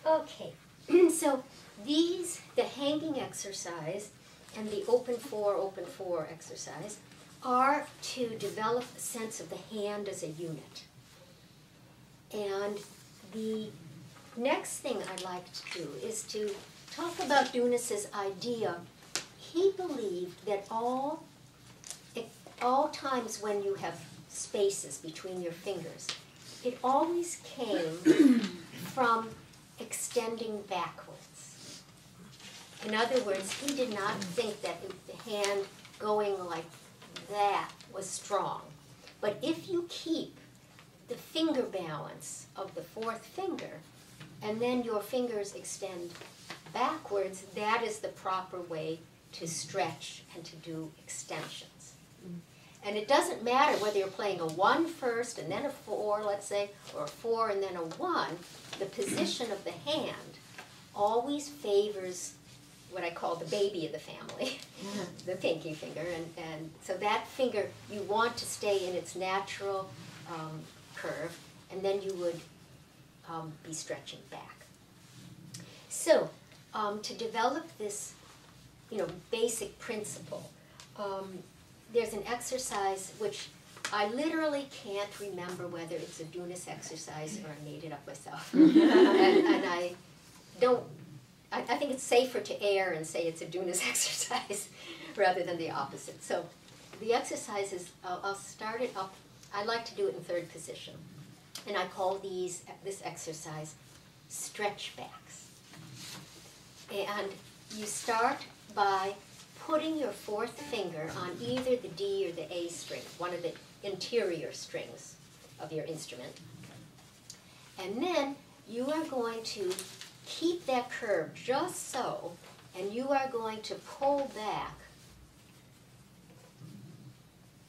Okay, so these, the hanging exercise and the open four exercise are to develop a sense of the hand as a unit. And the next thing I'd like to do is to talk about Dounis's idea. He believed that all times when you have spaces between your fingers, it always came from extending backwards. In other words, he did not think that the hand going like that was strong. But if you keep the finger balance of the fourth finger, and then your fingers extend backwards, that is the proper way to stretch and to do extensions. And it doesn't matter whether you're playing a 1 first and then a 4, let's say, or a 4 and then a 1, the position of the hand always favors what I call the baby of the family, the pinky finger. And so that finger, you want to stay in its natural curve, and then you would be stretching back. So to develop this, basic principle, there's an exercise which I literally can't remember whether it's a Dounis exercise or I made it up myself. and I think it's safer to err and say it's a Dounis exercise rather than the opposite. So the exercise is, I'll start it up. I like to do it in third position. And I call this exercise stretch backs. And you start by putting your fourth finger on either the D or the A string, one of the interior strings of your instrument. And then you are going to keep that curve just so, and you are going to pull back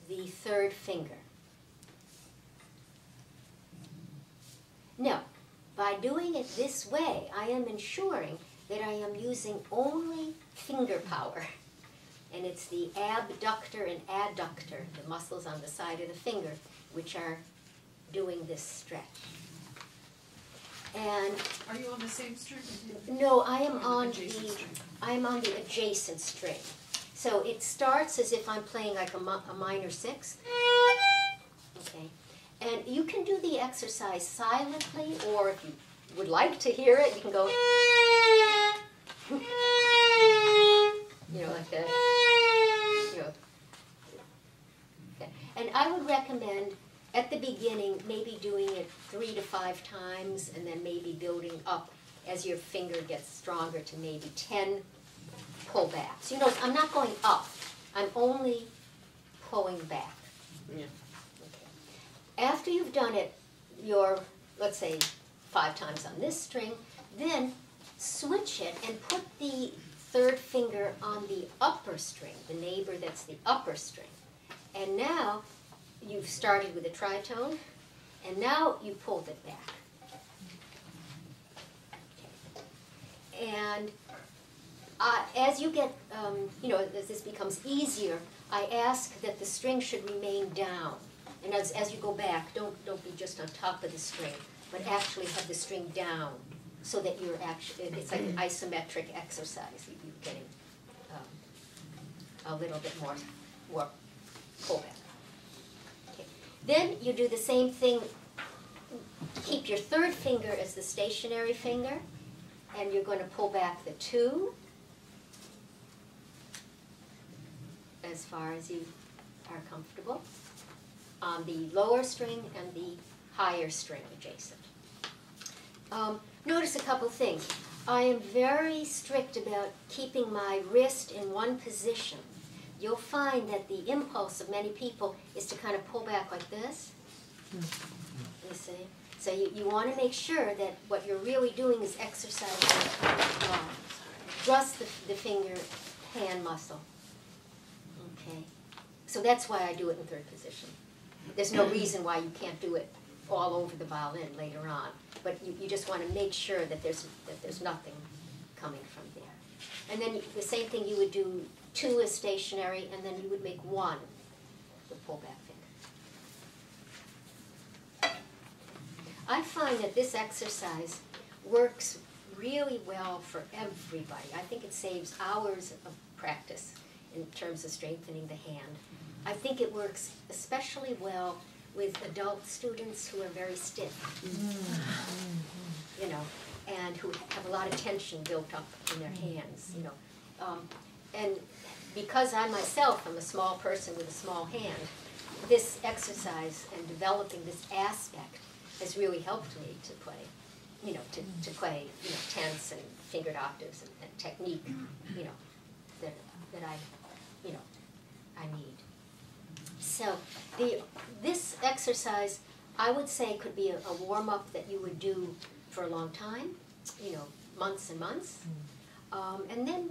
the third finger. Now, by doing it this way, I am ensuring that I am using only finger power. And it's the abductor and adductor, the muscles on the side of the finger, which are doing this stretch. And are you on the same string? no, I am on the adjacent string. So it starts as if I'm playing like a minor sixth. Okay, and you can do the exercise silently, or if you would like to hear it, you can go, like that. And I would recommend at the beginning maybe doing it 3 to 5 times, and then maybe building up as your finger gets stronger to maybe 10 pullbacks. I'm not going up. I'm only pulling back. Yeah. Okay. After you've done it, let's say 5 times on this string, then switch it and put the third finger on the upper string, the neighbor that's the upper string. And now you've started with a tritone, and now you pulled it back. Okay. And as you get, as this becomes easier, I ask that the string should remain down. And as you go back, don't be just on top of the string, but actually have the string down, so that you're actually, it's like an isometric exercise. You're getting a little bit more pullback. Okay. Then you do the same thing. Keep your third finger as the stationary finger, and you're going to pull back the 2 as far as you are comfortable on the lower string and the higher string adjacent. Notice a couple things. I am very strict about keeping my wrist in one position. You'll find that the impulse of many people is to kind of pull back like this. You see? So you want to make sure that what you're really doing is exercising just the finger hand muscle. Okay? So that's why I do it in third position. There's no reason why you can't do it all over the violin later on. But you just want to make sure that there's nothing coming from there. And then the same thing, you would do 2 as stationary, and then you would make 1 the pullback finger. I find that this exercise works really well for everybody. I think it saves hours of practice in terms of strengthening the hand. I think it works especially well with adult students who are very stiff, you know, and who have a lot of tension built up in their hands, you know. And because I myself am a small person with a small hand, this exercise and developing this aspect has really helped me to play, you know, to play, you know, tense and fingered octaves and technique, you know, that I, you know, I need. So this exercise, I would say, could be a warm-up that you would do for a long time, you know, months and months. And then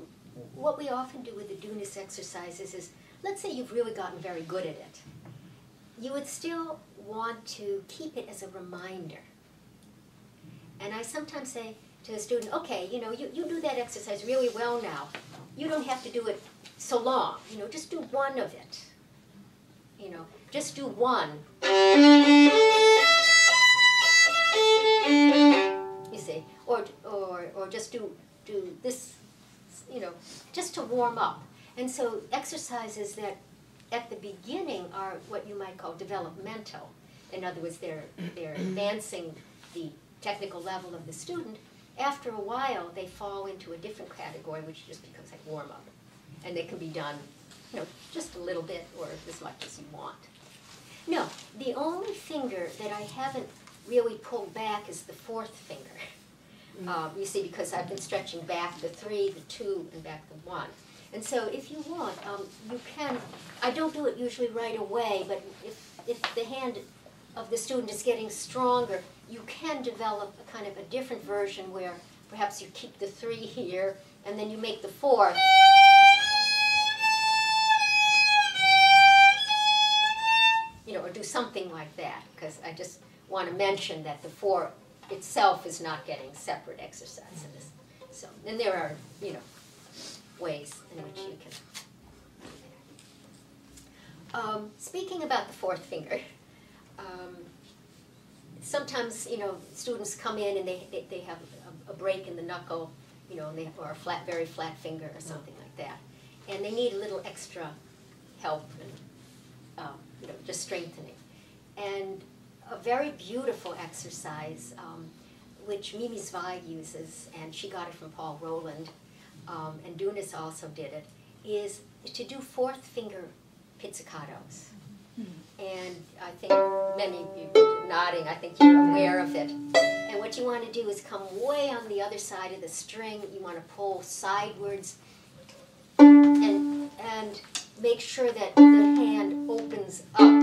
what we often do with the Dounis exercises is, let's say you've really gotten very good at it. You would still want to keep it as a reminder. And I sometimes say to a student, okay, you know, you do that exercise really well now. You don't have to do it so long. You know, just do one of it. You know, just do one. You see, or just do this, you know, just to warm up. And so exercises that at the beginning are what you might call developmental. In other words, they're advancing the technical level of the student. After a while, they fall into a different category, which just becomes like warm up, and they can be done, you know, just a little bit or as much as you want. No, the only finger that I haven't really pulled back is the fourth finger. You see, because I've been stretching back the 3, the 2, and back the 1. And so if you want, you can, I don't do it usually right away, but if the hand of the student is getting stronger, you can develop a kind of a different version where perhaps you keep the 3 here, and then you make the 4. You know, or do something like that, because I just want to mention that the 4 itself is not getting separate exercises. So, and there are, you know, ways in which you can. Speaking about the 4th finger, sometimes, you know, students come in and they have a break in the knuckle, you know, and they have, or a very flat finger or something like that, and they need a little extra help and you know, just strengthening. And a very beautiful exercise, which Mimi Zweig uses, and she got it from Paul Rowland, and Dounis also did it, is to do 4th finger pizzicatos. And I think many of you are nodding, I think you're aware of it. And what you want to do is come way on the other side of the string. You want to pull sidewards and make sure that the hand opens up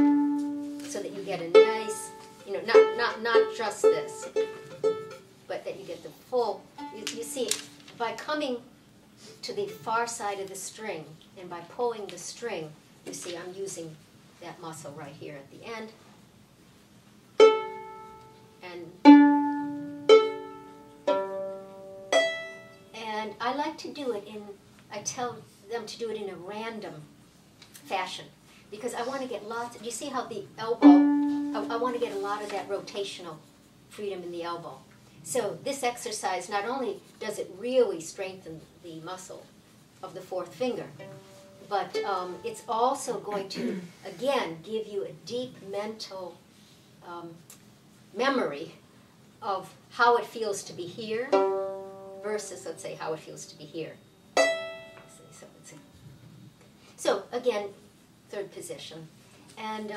so that you get a nice, you know, not just this, but that you get the full. You see, by coming to the far side of the string and by pulling the string, you see I'm using that muscle right here at the end. And I like to do it in, I tell them to do it in a random fashion, because I want to get lots, do you see how the elbow, I want to get a lot of that rotational freedom in the elbow. So this exercise, not only does it really strengthen the muscle of the 4th finger, but it's also going to, again, give you a deep mental memory of how it feels to be here versus, let's say, how it feels to be here. So again, 3rd position. And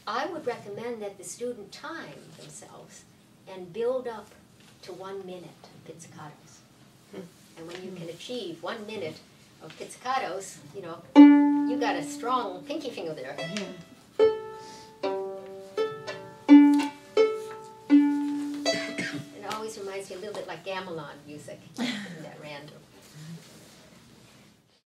I would recommend that the student time themselves and build up to 1 minute of pizzicatos. And when you can achieve 1 minute of pizzicatos, you know, you got a strong pinky finger there. It always reminds me a little bit like gamelan music in that random.